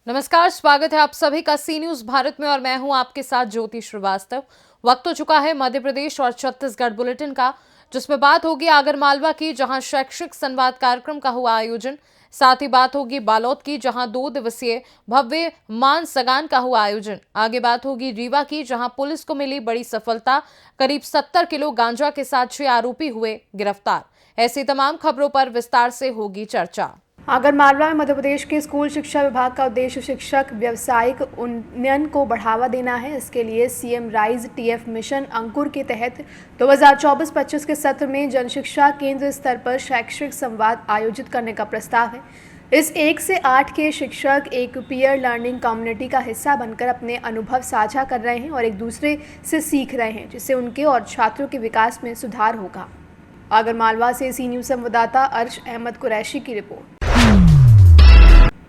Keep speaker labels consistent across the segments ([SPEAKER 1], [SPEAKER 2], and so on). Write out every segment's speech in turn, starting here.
[SPEAKER 1] नमस्कार, स्वागत है आप सभी का सी न्यूज भारत में और मैं हूं आपके साथ ज्योति श्रीवास्तव। वक्त हो चुका है मध्य प्रदेश और छत्तीसगढ़ बुलेटिन का, जिसमें बात होगी आगरमालवा की, जहां शैक्षिक संवाद कार्यक्रम का हुआ आयोजन। साथ ही बात होगी बालोद की, जहां 2 दिवसीय भव्य मान सगान का हुआ आयोजन। आगे बात होगी रीवा की, जहां पुलिस को मिली बड़ी सफलता, करीब 70 किलो गांजा के साथ 6 आरोपी हुए गिरफ्तार। ऐसी तमाम खबरों पर विस्तार से होगी चर्चा।
[SPEAKER 2] आगरमालवा में मध्य प्रदेश के स्कूल शिक्षा विभाग का उद्देश्य शिक्षक व्यावसायिक उन्नयन को बढ़ावा देना है। इसके लिए सीएम राइज टीएफ मिशन अंकुर के तहत 2024-25 के सत्र में जनशिक्षा केंद्र स्तर पर शैक्षिक संवाद आयोजित करने का प्रस्ताव है। इस 1 से 8 के शिक्षक एक पीयर लर्निंग कम्युनिटी का हिस्सा बनकर अपने अनुभव साझा कर रहे हैं और एक दूसरे से सीख रहे हैं, जिससे उनके और छात्रों के विकास में सुधार होगा। आगरमालवा से सी न्यूज संवाददाता अर्श अहमद कुरैशी की रिपोर्ट।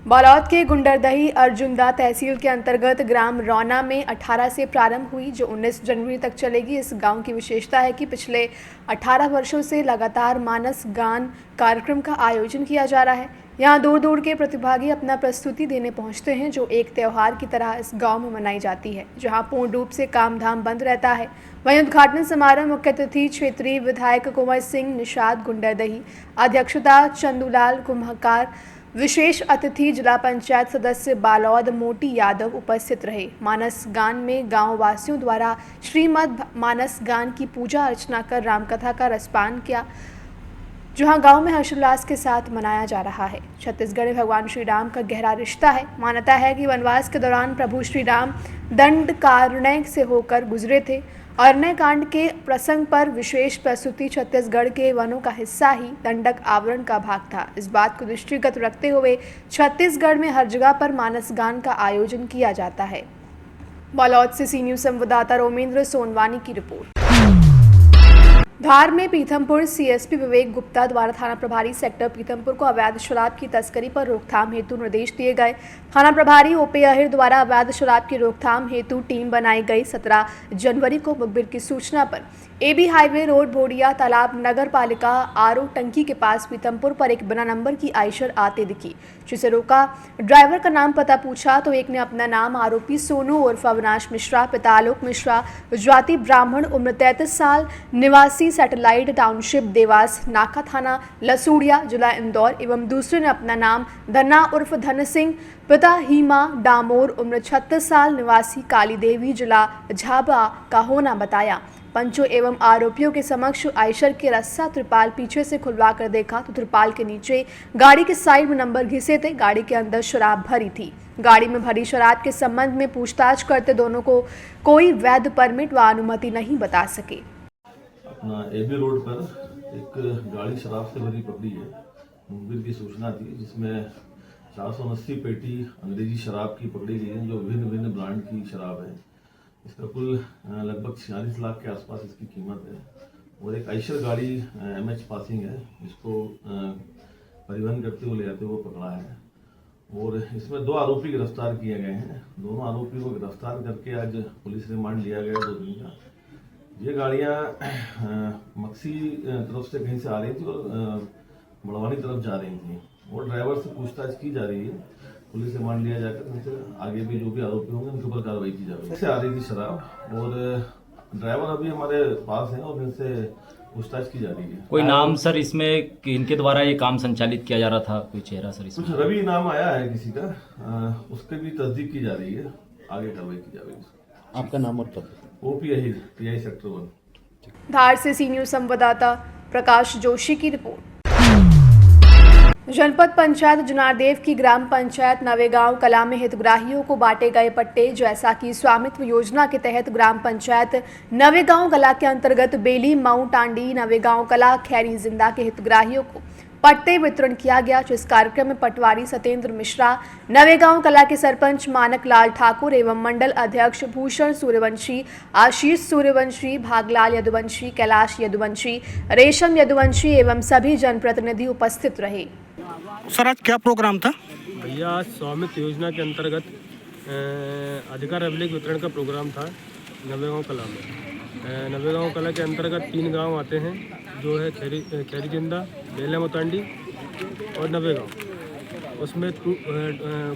[SPEAKER 2] बालोद के गुंडरदही अर्जुनदा तहसील के अंतर्गत ग्राम रौना में 18 से प्रारंभ हुई, जो 19 जनवरी तक चलेगी। इस गांव की विशेषता है कि पिछले 18 वर्षों से लगातार मानस गान कार्यक्रम का आयोजन किया जा रहा है। यहां दूर दूर के प्रतिभागी अपना प्रस्तुति देने पहुंचते हैं, जो एक त्यौहार की तरह इस गांव में मनाई जाती है, जहां पूर्ण रूप से काम धाम बंद रहता है। वहीं उद्घाटन समारोह मुख्य अतिथि क्षेत्रीय विधायक कुंवर सिंह निषाद गुंडरदही, अध्यक्षता चंदूलाल कुम्हकार, विशेष अतिथि जिला पंचायत सदस्य बालौद मोटी यादव उपस्थित रहे। मानस गान में गांव वासियों द्वारा श्रीमद् मानस गान की पूजा अर्चना कर रामकथा का रसपान किया, जहां गांव में हर्षोल्लास के साथ मनाया जा रहा है। छत्तीसगढ़ में भगवान श्री राम का गहरा रिश्ता है। मान्यता है कि वनवास के दौरान प्रभु श्री राम दंडकारण्य से होकर गुजरे थे। अरण्य कांड के प्रसंग पर विशेष प्रस्तुति छत्तीसगढ़ के वनों का हिस्सा ही दंडक आवरण का भाग था। इस बात को दृष्टिगत रखते हुए छत्तीसगढ़ में हर जगह पर मानस गान का आयोजन किया जाता है। बालोद से सी न्यूज संवाददाता रोमेंद्र सोनवानी की रिपोर्ट। धार में पीथमपुर सीएसपी विवेक गुप्ता द्वारा थाना प्रभारी सेक्टर पीथमपुर को अवैध शराब की तस्करी पर रोकथाम हेतु निर्देश दिए गए। थाना प्रभारी ओपी अहिर द्वारा अवैध शराब की रोकथाम हेतु टीम बनाई गई। 17 जनवरी को मुखबिर की सूचना पर एबी हाईवे रोड भोडिया तालाब नगर पालिका आरओ टंकी के पास पीथमपुर पर एक बिना नंबर की आइशर आते दिखी, जिसे रोका। ड्राइवर का नाम पता पूछा तो एक ने अपना नाम आरोपी सोनू उर्फ अविनाश मिश्रा, पिता आलोक मिश्रा, जाति ब्राह्मण, उम्र 33 साल, निवासी सैटेलाइट टाउनशिप देवास नाका थाना लसूड़िया जिला इंदौर, एवं दूसरे ने अपना नाम धन्ना उर्फ धन सिंह, पिता हीमा डामोर, उम्र 36 साल, निवासी काली देवी जिला झाबा का होना बताया। पंचों एवं आरोपियों के समक्ष आयशर के रस्सा त्रिपाल पीछे से खुलवा कर देखा तो त्रिपाल के नीचे गाड़ी के साइड में नंबर घिसे थे। गाड़ी के अंदर शराब भरी थी। गाड़ी में भरी शराब के संबंध में पूछताछ करते दोनों को कोई वैध परमिट व अनुमति नहीं बता सके।
[SPEAKER 3] अपना एबी रोड पर एक गाड़ी शराब से भरी पकड़ी है। मुखबिर की सूचना थी, जिसमें 480 पेटी अंग्रेजी शराब की पकड़ी गई है, जो भिन्न भिन्न ब्रांड की शराब है। इसका कुल लगभग 46 लाख के आसपास इसकी कीमत है। और एक आइशर गाड़ी MH पासिंग है, जिसको परिवहन करते हुए ले जाते हुए पकड़ा है। और इसमें 2 आरोपी गिरफ्तार किए गए हैं। दोनों आरोपी को गिरफ्तार करके आज पुलिस रिमांड लिया गया 2 दिन का। ये गाड़ियाँ मक्सी तरफ से कहीं से आ रही थी और बड़वानी तरफ जा रही थी, और ड्राइवर से पूछताछ की जा रही है। पुलिस रिमांड लिया जाकर उनसे आगे भी जो भी आरोपी होंगे उनके ऊपर कार्रवाई की जाएगी। ऐसे आ रही थी शराब, और ड्राइवर अभी हमारे पास है और इनसे पूछताछ की जा रही है।
[SPEAKER 4] कोई नाम सर इसमें कि इनके द्वारा ये काम संचालित किया जा रहा था, कोई चेहरा सर इसमें?
[SPEAKER 3] कुछ रवि नाम आया है किसी का, उसके भी तस्दीक की जा रही है, आगे कार्रवाई की जाएगी।
[SPEAKER 4] आपका नाम और पता?
[SPEAKER 3] OP Ahir, PI sector 1।
[SPEAKER 2] धार से सी न्यूज संवाददाता प्रकाश जोशी की रिपोर्ट। जनपद पंचायत जुनारदेव की ग्राम पंचायत नवेगांव कला में हितग्राहियों को बांटे गए पट्टे। जैसा कि स्वामित्व योजना के तहत ग्राम पंचायत नवेगांव कला के अंतर्गत बेली, माऊ टांडी, नवेगांव कला, खैरी जिंदा के हितग्राहियों को पट्टे वितरण किया गया। जिस कार्यक्रम में पटवारी सत्येंद्र मिश्रा, नवेगांव कला के सरपंच मानक लाल ठाकुर एवं मंडल अध्यक्ष भूषण सूर्यवंशी, आशीष सूर्यवंशी, भागलाल यदुवंशी, कैलाश यदुवंशी, रेशम यदुवंशी एवं सभी जनप्रतिनिधि उपस्थित रहे।
[SPEAKER 5] सर आज क्या प्रोग्राम था?
[SPEAKER 6] भैया स्वामित्व योजना के अंतर्गत अधिकार अभिलेख वितरण का प्रोग्राम था नवेगांव कला में। नवेगांव कला के अंतर्गत 3 गांव आते हैं, जो है खैरी जिंदा, बेले मोतांडी और नवेगांव। उसमें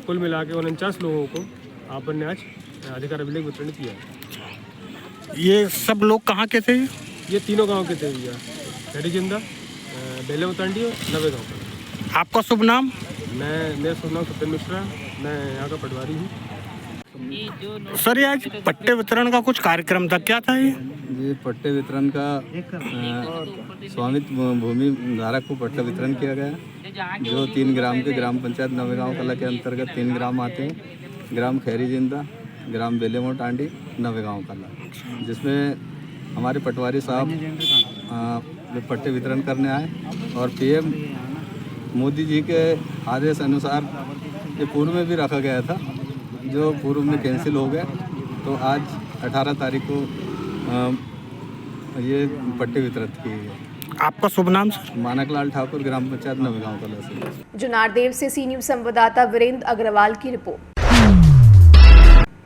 [SPEAKER 6] कुल मिला के 49 लोगों को आपन ने आज अधिकार अभिलेख वितरण किया।
[SPEAKER 5] ये सब लोग कहाँ के थे?
[SPEAKER 6] ये तीनों गांव के थे भैया, खैरी जिंदा, बेले मोतांडी और नवेगांव का।
[SPEAKER 5] आपका शुभ नाम?
[SPEAKER 6] मेरा शुभ नाम सत्यन मिश्रा, मैं यहाँ का पटवारी हूँ।
[SPEAKER 5] सर, ये आज पट्टे वितरण का कुछ कार्यक्रम था, क्या था
[SPEAKER 7] ये पट्टे वितरण का स्वामित्व भूमि धारक को पट्टा वितरण किया गया, जो 3 ग्राम के ग्राम पंचायत नवेगांव कला के अंतर्गत 3 ग्राम आते हैं, ग्राम खैरी जिंदा, ग्राम बेलेमो टांडी, नवेगांव कला, जिसमें हमारे पटवारी साहब पट्टे वितरण करने आए और पीएम मोदी जी के आदेश अनुसार ये पूर्व में भी रखा गया था, जो पूर्व में कैंसिल हो गया, तो आज 18 तारीख को ये पट्टे वितरित किए गए।
[SPEAKER 5] आपका शुभ नाम सर?
[SPEAKER 7] मानकलाल ठाकुर, ग्राम पंचायत नवेगांव कला से।
[SPEAKER 2] जुनारदेव से सी न्यूज़ संवाददाता वीरेंद्र अग्रवाल की रिपोर्ट।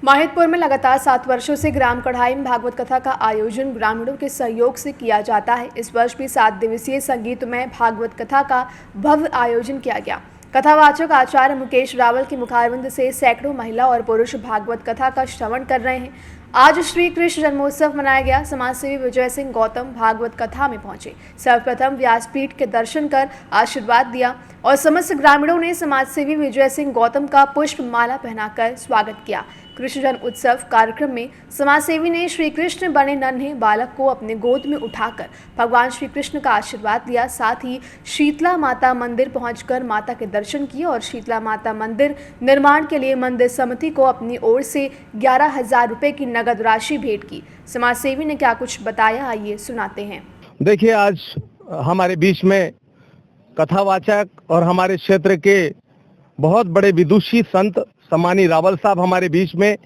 [SPEAKER 2] माहितपुर में लगातार 7 वर्षों से ग्राम कढ़ाई में भागवत कथा का आयोजन ग्रामीणों के सहयोग से किया जाता है। इस वर्ष भी 7 दिवसीय संगीतमय भागवत कथा का भव्य आयोजन किया गया। कथावाचक आचार्य मुकेश रावल के मुखारविंद से सैकड़ों महिला और पुरुष भागवत कथा का श्रवण कर रहे हैं। आज श्री कृष्ण जन्मोत्सव मनाया गया। समाजसेवी विजय सिंह गौतम भागवत कथा में पहुंचे। सर्वप्रथम व्यासपीठ के दर्शन कर आशीर्वाद दिया और समस्त ग्रामीणों ने समाजसेवी विजय सिंह गौतम का पुष्प माला पहनाकर स्वागत किया। कृष्ण जन्म उत्सव कार्यक्रम में समाजसेवी ने श्री कृष्ण बने नन्हे बालक को अपने गोद में उठाकर भगवान श्री कृष्ण का आशीर्वाद लिया। साथ ही शीतला माता मंदिर पहुंचकर माता के दर्शन किए और शीतला माता मंदिर निर्माण के लिए मंदिर समिति को अपनी ओर से 11,000 रुपए की नगद राशि भेंट की। समाजसेवी ने क्या कुछ बताया, आइए सुनाते हैं।
[SPEAKER 8] देखिए, आज हमारे बीच में कथावाचक और हमारे क्षेत्र के बहुत बड़े विदुषी संत सम्मानी रावल साहब हमारे बीच में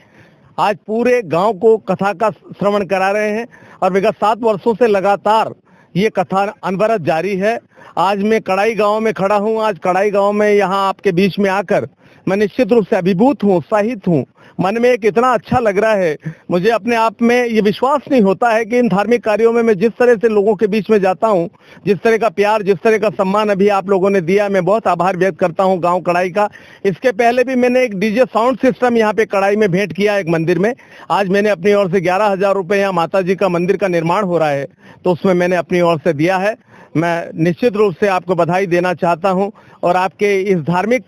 [SPEAKER 8] आज पूरे गांव को कथा का श्रवण करा रहे हैं और विगत 7 वर्षों से लगातार ये कथा अनवरत जारी है। आज मैं कड़ाई गांव में खड़ा हूं। आज कड़ाई गांव में यहाँ आपके बीच में आकर मैं निश्चित रूप से अभिभूत हूँ, उत्साहित हूँ। मन में एक इतना अच्छा लग रहा है, मुझे अपने आप में ये विश्वास नहीं होता है कि इन धार्मिक कार्यों में मैं जिस तरह से लोगों के बीच में जाता हूँ, जिस तरह का प्यार, जिस तरह का सम्मान अभी आप लोगों ने दिया, मैं बहुत आभार व्यक्त करता हूँ गांव कड़ाई का। इसके पहले भी मैंने एक डीजे साउंड सिस्टम यहाँ पे कड़ाई में भेंट किया एक मंदिर में। आज मैंने अपनी ओर से 11,000 रुपए, यहाँ माता जी का मंदिर का निर्माण हो रहा है तो उसमें मैंने अपनी ओर से दिया है। मैं निश्चित रूप से आपको बधाई देना चाहता हूँ और आपके इस धार्मिक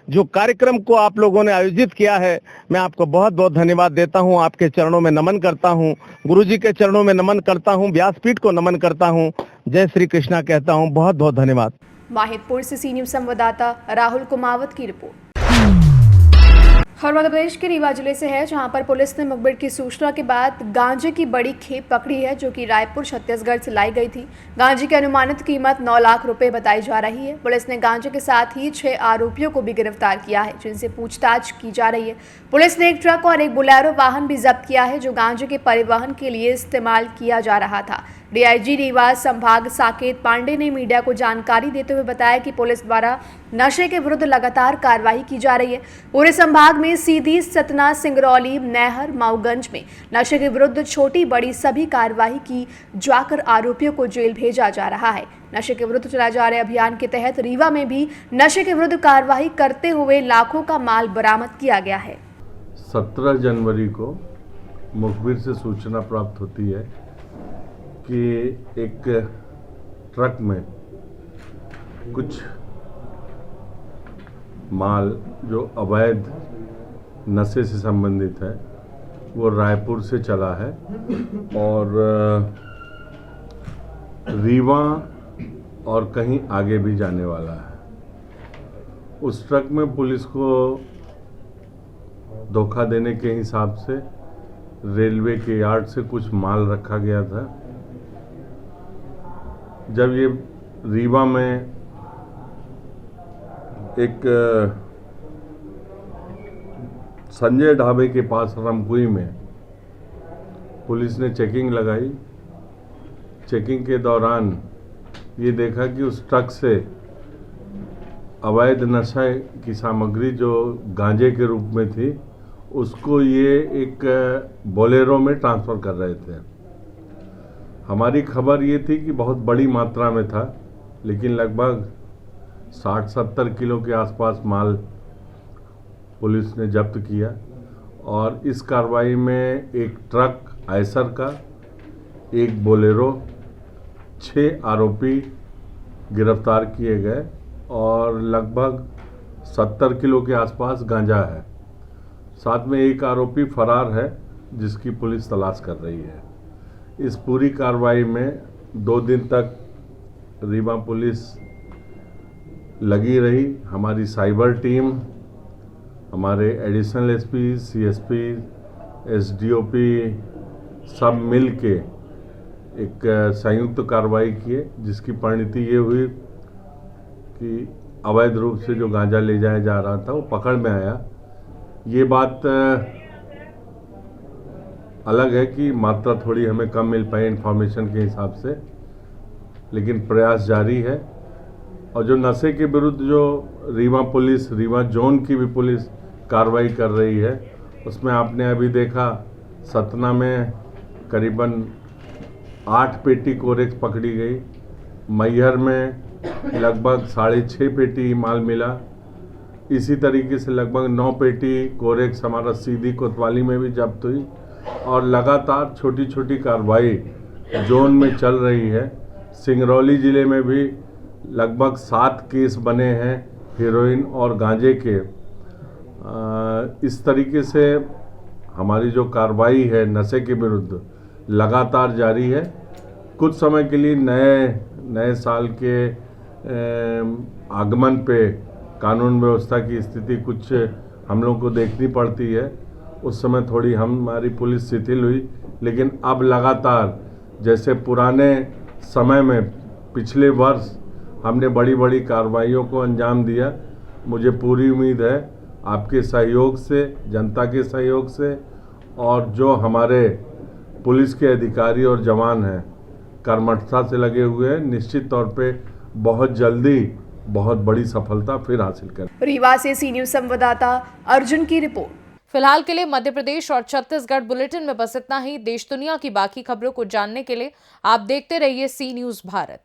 [SPEAKER 8] जो कार्यक्रम को आप लोगों ने आयोजित किया है, मैं आपको बहुत बहुत धन्यवाद देता हूं। आपके चरणों में नमन करता हूं, गुरुजी के चरणों में नमन करता हूं, व्यासपीठ को नमन करता हूं। जय श्री कृष्णा कहता हूं। बहुत बहुत धन्यवाद।
[SPEAKER 2] माहितपुर से सी न्यूज़ संवाददाता राहुल कुमावत की रिपोर्ट। और मध्य प्रदेश के रीवा जिले से है, जहां पर पुलिस ने मुखबिर की सूचना के बाद गांजे की बड़ी खेप पकड़ी है, जो कि रायपुर छत्तीसगढ़ से लाई गई थी। गांजे की अनुमानित कीमत 9 लाख रुपए बताई जा रही है। पुलिस ने गांजे के साथ ही 6 आरोपियों को भी गिरफ्तार किया है, जिनसे पूछताछ की जा रही है। पुलिस ने एक ट्रक और एक बोलेरो वाहन भी जब्त किया है, जो गांजे के परिवहन के लिए इस्तेमाल किया जा रहा था। डीआईजी रीवा संभाग साकेत पांडे ने मीडिया को जानकारी देते हुए बताया कि पुलिस द्वारा नशे के विरुद्ध लगातार कार्रवाई की जा रही है। पूरे संभाग में सीधी, सतना, सिंगरौली, नहर, माऊगंज में नशे के विरुद्ध छोटी बड़ी सभी कार्रवाई की जाकर आरोपियों को जेल भेजा जा रहा है। नशे के विरुद्ध चलाए जा रहे अभियान के तहत रीवा में भी नशे के विरुद्ध कार्रवाई करते हुए लाखों का माल बरामद किया गया है।
[SPEAKER 3] 17 जनवरी को मुखबिर से सूचना प्राप्त होती है कि एक ट्रक में कुछ माल जो अवैध नशे से संबंधित है वो रायपुर से चला है और रीवा और कहीं आगे भी जाने वाला है। उस ट्रक में पुलिस को धोखा देने के हिसाब से रेलवे के यार्ड से कुछ माल रखा गया था। जब ये रीवा में एक संजय ढाबे के पास रमकुई में पुलिस ने चेकिंग लगाई। चेकिंग के दौरान ये देखा कि उस ट्रक से अवैध नशे की सामग्री जो गांजे के रूप में थी उसको ये एक बोलेरो में ट्रांसफ़र कर रहे थे।
[SPEAKER 9] हमारी खबर ये थी कि बहुत बड़ी मात्रा में था, लेकिन लगभग 60-70 किलो के आसपास माल पुलिस ने जब्त किया और इस कार्रवाई में एक ट्रक आयसर का, एक बोलेरो, 6 आरोपी गिरफ्तार किए गए और लगभग 70 किलो के आसपास गांजा है। साथ में एक आरोपी फरार है जिसकी पुलिस तलाश कर रही है। इस पूरी कार्रवाई में 2 दिन तक रीवा पुलिस लगी रही। हमारी साइबर टीम, हमारे एडिशनल एसपी, सीएसपी, एसडीओपी सब मिल के एक संयुक्त कार्रवाई किए, जिसकी परिणति ये हुई कि अवैध रूप से जो गांजा ले जाया जा रहा था वो पकड़ में आया। ये बात अलग है कि मात्रा थोड़ी हमें कम मिल पाई इन्फॉर्मेशन के हिसाब से, लेकिन प्रयास जारी है। और जो नशे के विरुद्ध जो रीवा पुलिस, रीवा जोन की भी पुलिस कार्रवाई कर रही है, उसमें आपने अभी देखा सतना में करीबन 8 पेटी कोरेक्स पकड़ी गई, मैहर में लगभग 6.5 पेटी माल मिला। इसी तरीके से लगभग 9 पेटी कोरेक्स हमारा सीधी कोतवाली में भी जब्त हुई और लगातार छोटी छोटी कार्रवाई जोन में चल रही है। सिंगरौली ज़िले में भी लगभग 7 केस बने हैं हेरोइन और गांजे के। इस तरीके से हमारी जो कार्रवाई है नशे के विरुद्ध लगातार जारी है। कुछ समय के लिए नए साल के आगमन पे कानून व्यवस्था की स्थिति कुछ हम लोग को देखनी पड़ती है, उस समय थोड़ी हमारी पुलिस शिथिल हुई, लेकिन अब लगातार जैसे पुराने समय में पिछले वर्ष हमने बड़ी बड़ी कार्रवाइयों को अंजाम दिया। मुझे पूरी उम्मीद है आपके सहयोग से, जनता के सहयोग से और जो हमारे पुलिस के अधिकारी और जवान हैं कर्मठता से लगे हुए हैं, निश्चित तौर पे बहुत जल्दी बहुत बड़ी सफलता फिर हासिल करें।
[SPEAKER 2] रीवा से सी न्यूज़ संवाददाता अर्जुन की रिपोर्ट।
[SPEAKER 1] फिलहाल के लिए मध्य प्रदेश और छत्तीसगढ़ बुलेटिन में बस इतना ही। देश दुनिया की बाकी खबरों को जानने के लिए आप देखते रहिए सी न्यूज़ भारत।